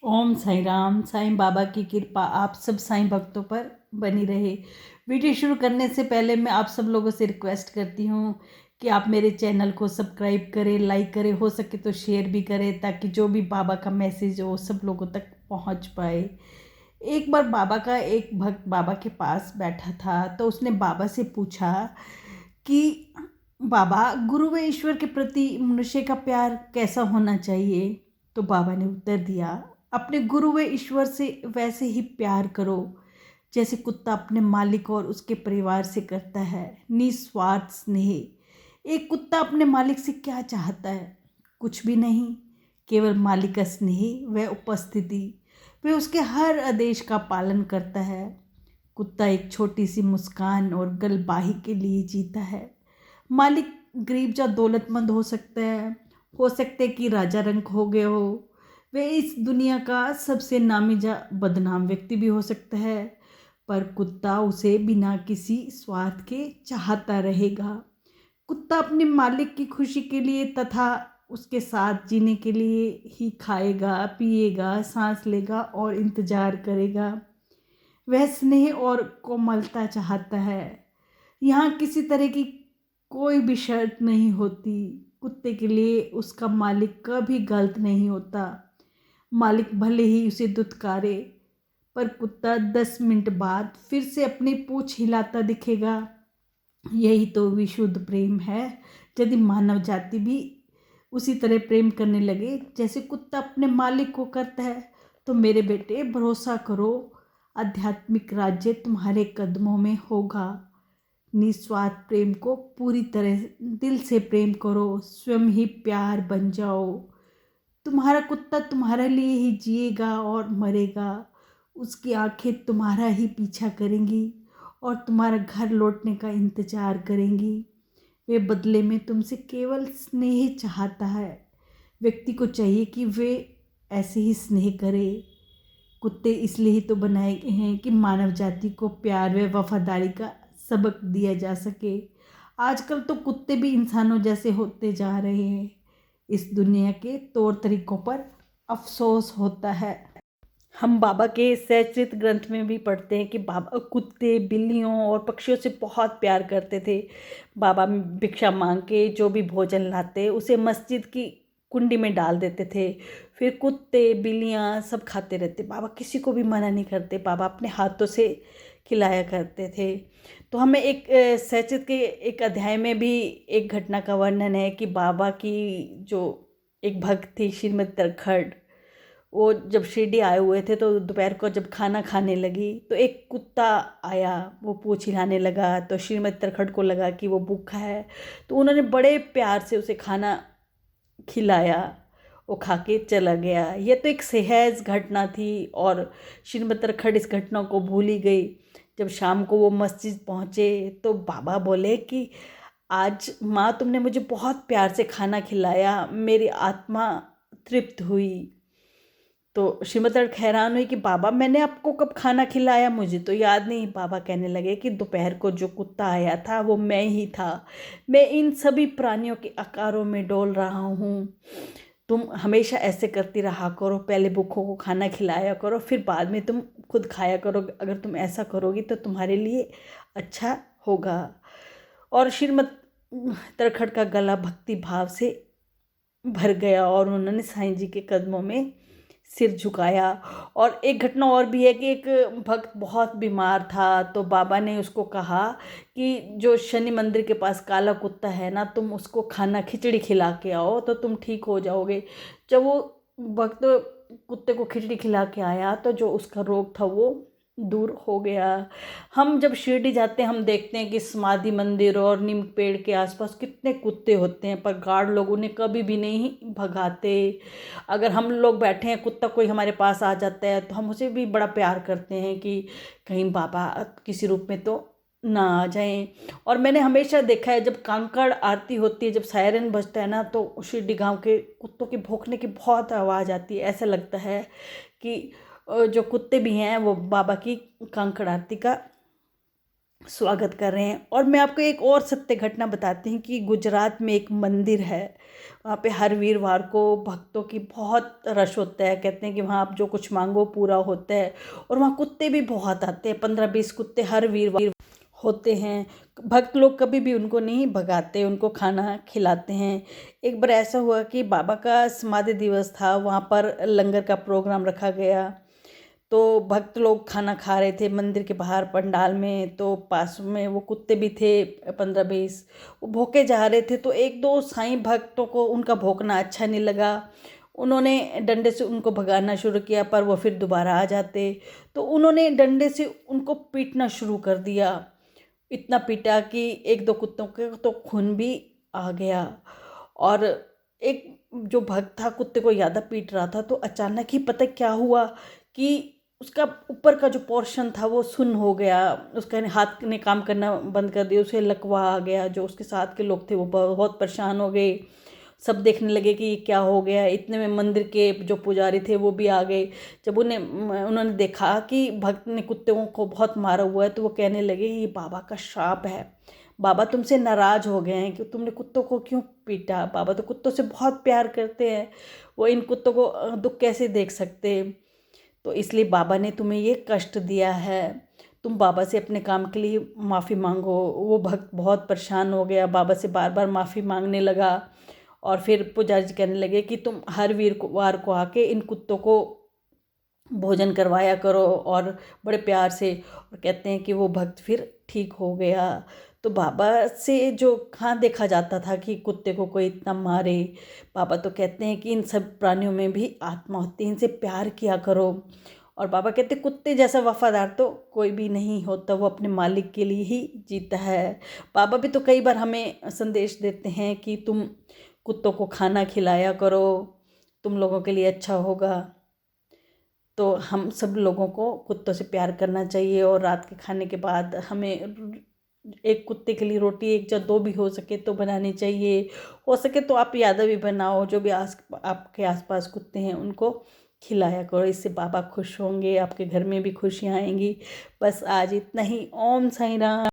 ओम साईं राम। साईं बाबा की कृपा आप सब साईं भक्तों पर बनी रहे। वीडियो शुरू करने से पहले मैं आप सब लोगों से रिक्वेस्ट करती हूँ कि आप मेरे चैनल को सब्सक्राइब करें, लाइक करें, हो सके तो शेयर भी करें, ताकि जो भी बाबा का मैसेज हो सब लोगों तक पहुँच पाए। एक बार बाबा का एक भक्त बाबा के पास बैठा था, तो उसने बाबा से पूछा कि बाबा, गुरु व ईश्वर के प्रति मनुष्य का प्यार कैसा होना चाहिए। तो बाबा ने उत्तर दिया, अपने गुरु व ईश्वर से वैसे ही प्यार करो जैसे कुत्ता अपने मालिक और उसके परिवार से करता है, निस्वार्थ स्नेह। एक कुत्ता अपने मालिक से क्या चाहता है? कुछ भी नहीं, केवल मालिक का स्नेह व उपस्थिति। वह उसके हर आदेश का पालन करता है। कुत्ता एक छोटी सी मुस्कान और गलबाही के लिए जीता है। मालिक गरीब या दौलतमंद हो सकते कि राजा रंक हो गए हो। वे इस दुनिया का सबसे नामी या बदनाम व्यक्ति भी हो सकता है, पर कुत्ता उसे बिना किसी स्वार्थ के चाहता रहेगा। कुत्ता अपने मालिक की खुशी के लिए तथा उसके साथ जीने के लिए ही खाएगा, पिएगा, सांस लेगा और इंतजार करेगा। वह स्नेह और कोमलता चाहता है। यहाँ किसी तरह की कोई भी शर्त नहीं होती। कुत्ते के लिए उसका मालिक कभी गलत नहीं होता। मालिक भले ही उसे दुत्कारे, पर कुत्ता 10 मिनट बाद फिर से अपनी पूंछ हिलाता दिखेगा। यही तो विशुद्ध प्रेम है। यदि मानव जाति भी उसी तरह प्रेम करने लगे जैसे कुत्ता अपने मालिक को करता है, तो मेरे बेटे भरोसा करो, आध्यात्मिक राज्य तुम्हारे कदमों में होगा। निस्वार्थ प्रेम को पूरी तरह दिल से प्रेम करो, स्वयं ही प्यार बन जाओ। तुम्हारा कुत्ता तुम्हारे लिए ही जिएगा और मरेगा। उसकी आंखें तुम्हारा ही पीछा करेंगी और तुम्हारा घर लौटने का इंतजार करेंगी। वे बदले में तुमसे केवल स्नेह चाहता है। व्यक्ति को चाहिए कि वे ऐसे ही स्नेह करे। कुत्ते इसलिए ही तो बनाए गए हैं कि मानव जाति को प्यार व वफादारी का सबक दिया जा सके। आजकल तो कुत्ते भी इंसानों जैसे होते जा रहे हैं। इस दुनिया के तौर तरीकों पर अफसोस होता है। हम बाबा के सचरित ग्रंथ में भी पढ़ते हैं कि बाबा कुत्ते, बिल्लियों और पक्षियों से बहुत प्यार करते थे। बाबा भिक्षा मांग के जो भी भोजन लाते उसे मस्जिद की कुंडी में डाल देते थे। फिर कुत्ते, बिल्लियाँ सब खाते रहते। बाबा किसी को भी मना नहीं करते। बाबा अपने हाथों से खिलाया करते थे। तो हमें एक सचरित के एक अध्याय में भी एक घटना का वर्णन है कि बाबा की जो एक भक्त थी श्रीमती तरखड़, वो जब शिरडी आए हुए थे तो दोपहर को जब खाना खाने लगी तो एक कुत्ता आया, वो पूंछ हिलाने लगा। तो श्रीमती तरखड़ को लगा कि वो भूखा है, तो उन्होंने बड़े प्यार से उसे खाना खिलाया। वो खा के चला गया। ये तो एक सहज घटना थी और श्रीमती तरखड़ इस घटना को भूल ही गई। जब शाम को वो मस्जिद पहुँचे तो बाबा बोले कि आज माँ तुमने मुझे बहुत प्यार से खाना खिलाया, मेरी आत्मा तृप्त हुई। तो श्रीमती तड़क हैरान हुई कि बाबा मैंने आपको कब खाना खिलाया, मुझे तो याद नहीं। बाबा कहने लगे कि दोपहर को जो कुत्ता आया था वो मैं ही था। मैं इन सभी प्राणियों के आकारों में डोल रहा हूँ। तुम हमेशा ऐसे करती रहा करो, पहले भूखों को खाना खिलाया करो, फिर बाद में तुम खुद खाया करो। अगर तुम ऐसा करोगी तो तुम्हारे लिए अच्छा होगा। और श्रीमती तरखड़ का गला भक्ति भाव से भर गया और उन्होंने साईं जी के कदमों में सिर झुकाया। और एक घटना और भी है कि एक भक्त बहुत बीमार था, तो बाबा ने उसको कहा कि जो शनि मंदिर के पास काला कुत्ता है ना, तुम उसको खाना खिचड़ी खिला के आओ तो तुम ठीक हो जाओगे। जब वो भक्त कुत्ते को खिचड़ी खिला के आया तो जो उसका रोग था वो दूर हो गया। हम जब शिरडी जाते हैं हम देखते हैं कि समाधि मंदिर और नीम पेड़ के आसपास कितने कुत्ते होते हैं, पर गार्ड लोग उन्हें कभी भी नहीं भगाते। अगर हम लोग बैठे हैं, कुत्ता कोई हमारे पास आ जाता है तो हम उसे भी बड़ा प्यार करते हैं कि कहीं बाबा किसी रूप में तो ना आ जाएं। और मैंने हमेशा देखा है जब कांकड़ आरती होती है, जब सायरन बजता है ना, तो शिरडी गांव के कुत्तों के भौंकने की बहुत आवाज़ आती है। ऐसा लगता है कि जो कुत्ते भी हैं वो बाबा की कांकड़ आरती का स्वागत कर रहे हैं। और मैं आपको एक और सत्य घटना बताती हूँ कि गुजरात में एक मंदिर है, वहाँ पे हर वीरवार को भक्तों की बहुत रश होता है। कहते हैं कि वहाँ आप जो कुछ मांगो पूरा होता है। और वहाँ कुत्ते भी बहुत आते हैं, 15-20 कुत्ते हर वीरवार होते हैं। भक्त लोग कभी भी उनको नहीं भगाते, उनको खाना खिलाते हैं। एक बार ऐसा हुआ कि बाबा का समाधि दिवस था, वहाँ पर लंगर का प्रोग्राम रखा गया। तो भक्त लोग खाना खा रहे थे मंदिर के बाहर पंडाल में, तो पास में वो कुत्ते भी थे 15-20, वो भौंके जा रहे थे। तो एक दो साईं भक्तों को उनका भौंकना अच्छा नहीं लगा, उन्होंने डंडे से उनको भगाना शुरू किया, पर वो फिर दोबारा आ जाते। तो उन्होंने डंडे से उनको पीटना शुरू कर दिया, इतना पीटा कि एक दो कुत्तों के तो खून भी आ गया। और एक जो भक्त था कुत्ते को ज़्यादा पीट रहा था, तो अचानक ही पता क्या हुआ कि उसका ऊपर का जो पोर्शन था वो सुन्न हो गया, उसका हाथ ने काम करना बंद कर दिया, उसे लकवा आ गया। जो उसके साथ के लोग थे वो बहुत परेशान हो गए, सब देखने लगे कि ये क्या हो गया। इतने में मंदिर के जो पुजारी थे वो भी आ गए। जब उन्होंने देखा कि भक्त ने कुत्तों को बहुत मारा हुआ है, तो वो कहने लगे ये बाबा का श्राप है, बाबा तुमसे नाराज़ हो गए हैं कि तुमने कुत्तों को क्यों पीटा। बाबा तो कुत्तों से बहुत प्यार करते हैं, वो इन कुत्तों को दुख कैसे देख सकते। तो इसलिए बाबा ने तुम्हें ये कष्ट दिया है, तुम बाबा से अपने काम के लिए माफ़ी मांगो। वो भक्त बहुत परेशान हो गया, बाबा से बार बार माफ़ी मांगने लगा। और फिर पुजारी जी कहने लगे कि तुम हर वार को आके इन कुत्तों को भोजन करवाया करो, और बड़े प्यार से। और कहते हैं कि वो भक्त फिर ठीक हो गया। तो बाबा से जो कहाँ देखा जाता था कि कुत्ते को कोई इतना मारे। बाबा तो कहते हैं कि इन सब प्राणियों में भी आत्मा होती है, इनसे प्यार किया करो। और बाबा कहते कुत्ते जैसा वफादार तो कोई भी नहीं होता, वो अपने मालिक के लिए ही जीता है। बाबा भी तो कई बार हमें संदेश देते हैं कि तुम कुत्तों को खाना खिलाया करो, तुम लोगों के लिए अच्छा होगा। तो हम सब लोगों को कुत्तों से प्यार करना चाहिए। और रात के खाने के बाद हमें एक कुत्ते के लिए रोटी एक या दो भी हो सके तो बनानी चाहिए। हो सके तो आप ज़्यादा भी बनाओ, जो भी आपके आसपास कुत्ते हैं उनको खिलाया करो। इससे बाबा खुश होंगे, आपके घर में भी खुशियाँ आएंगी। बस आज इतना ही। ओम साईं राम।